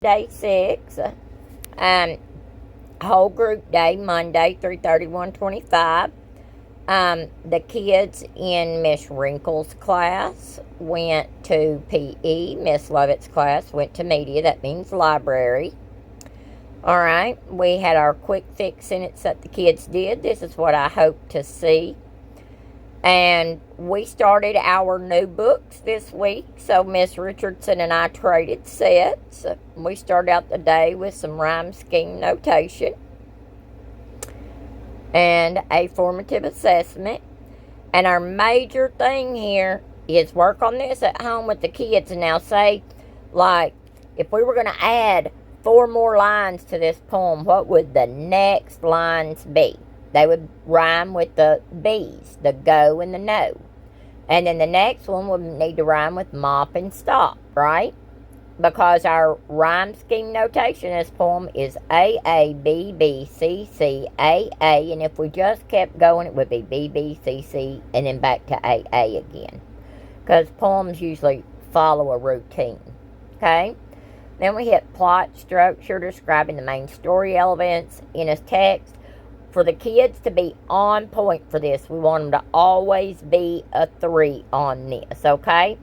day 6. Um, whole group day, Monday through 31:25. The kids in Miss Wrinkle's class went to PE. Miss Lovett's class went to media. That means library. All right. We had our quick fix sentence that the kids did. This is what I hope to see. And we started our new books this week. So Miss Richardson and I traded sets. We started out the day with some rhyme scheme notation and a formative assessment. And our major thing here is work on this at home with the kids. And now say, like, if we were going to add 4 more lines to this poem, what would the next lines be? They would rhyme with the B's, the go and the no. And then the next one would need to rhyme with mop and stop, right? Because our rhyme scheme notation in this poem is A, A, B, B, C, C, A, A. And if we just kept going, it would be B, B, C, C, and then back to A, A again. Because poems usually follow a routine, okay? Then we hit plot, structure, describing the main story elements in a text. For the kids to be on point for this, we want them to always be a 3 on this, okay?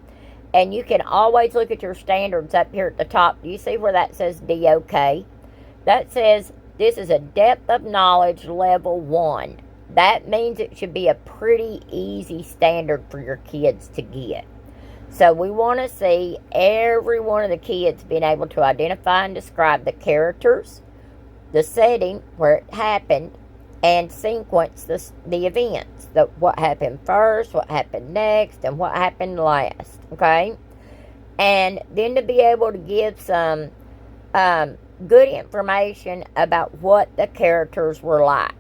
And you can always look at your standards up here at the top. Do you see where that says D-OK? That says this is a depth of knowledge level 1. That means it should be a pretty easy standard for your kids to get. So we want to see every one of the kids being able to identify and describe the characters, the setting where it happened, and sequence the events. What happened first, what happened next, and what happened last. Okay? And then to be able to give some good information about what the characters were like.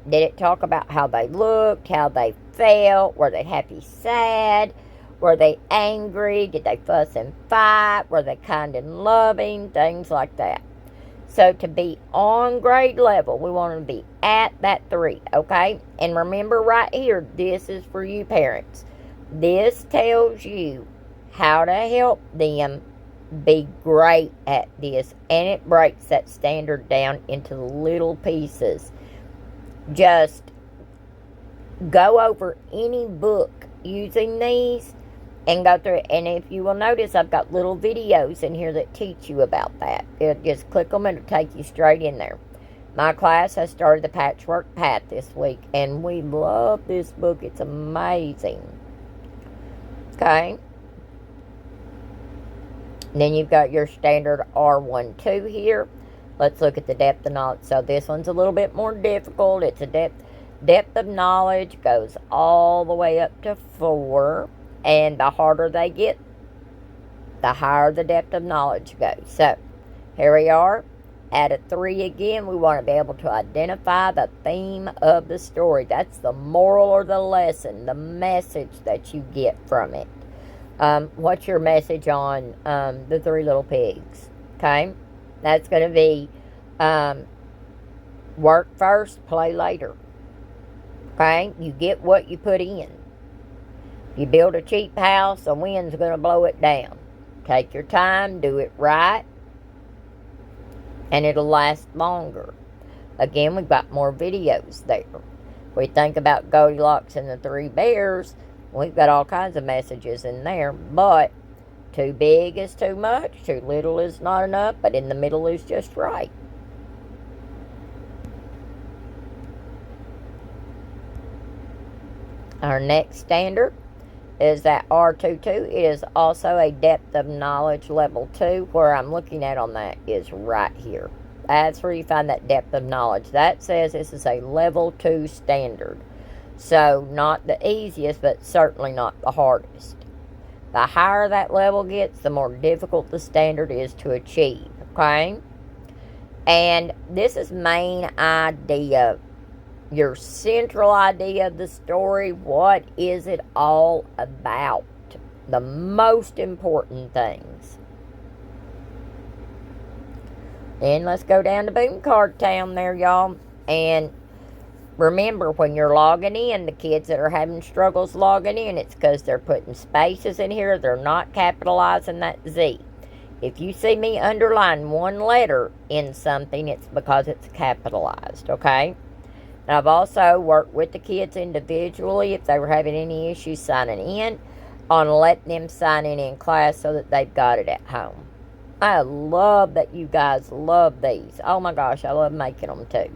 Did it talk about how they looked, how they felt? Were they happy, sad? Were they angry? Did they fuss and fight? Were they kind and loving? Things like that. So to be on grade level, we want to be at that 3, okay? And remember right here, this is for you parents. This tells you how to help them be great at this. And it breaks that standard down into little pieces. Just go over any book using these and go through it. And if you will notice, I've got little videos in here that teach you about that. Just click them and it'll take you straight in there. My class has started the Patchwork Path this week, and we love this book. It's amazing. Okay. Then you've got your standard R1-2 here. Let's look at the depth of knowledge. So this one's a little bit more difficult. It's a depth of knowledge goes all the way up to 4. And the harder they get, the higher the depth of knowledge goes. So, here we are. At a 3 again, we want to be able to identify the theme of the story. That's the moral or the lesson, the message that you get from it. What's your message on the 3 Little Pigs? Okay? That's going to be work first, play later. Okay? You get what you put in. You build a cheap house, the wind's going to blow it down. Take your time, do it right, and it'll last longer. Again, we've got more videos there. We think about Goldilocks and the 3 Bears. We've got all kinds of messages in there, but too big is too much, too little is not enough, but in the middle is just right. Our next standard is that R22. It is also a depth of knowledge level 2. Where I'm looking at on that is right here. That's where you find that depth of knowledge. That says this is a level 2 standard. So not the easiest, but certainly not the hardest. The higher that level gets, the more difficult the standard is to achieve. Okay? And this is main idea. Your central idea of the story. What is it all about? The most important things. Then let's go down to Boom Card Town there, y'all. And remember, when you're logging in, the kids that are having struggles logging in, it's because they're putting spaces in here. They're not capitalizing that Z. If you see me underline one letter in something, it's because it's capitalized, okay? And I've also worked with the kids individually if they were having any issues signing in, on letting them sign in class so that they've got it at home. I love that you guys love these. Oh my gosh, I love making them too.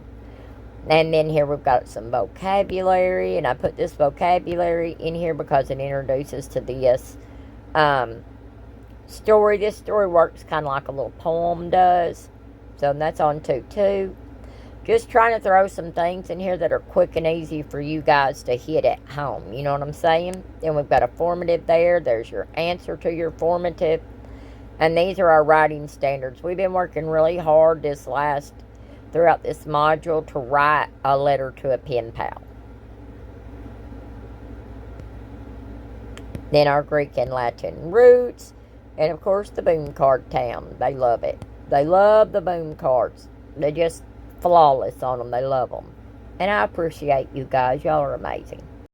And then here we've got some vocabulary, and I put this vocabulary in here because it introduces to this story. This story works kind of like a little poem does. So that's on 2-2. Just trying to throw some things in here that are quick and easy for you guys to hit at home. You know what I'm saying? Then we've got a formative there. There's your answer to your formative. And these are our writing standards. We've been working really hard throughout this module to write a letter to a pen pal. Then our Greek and Latin roots. And of course the boom card town. They love it. They love the boom cards. They're just flawless on them. They love them. And I appreciate you guys. Y'all are amazing.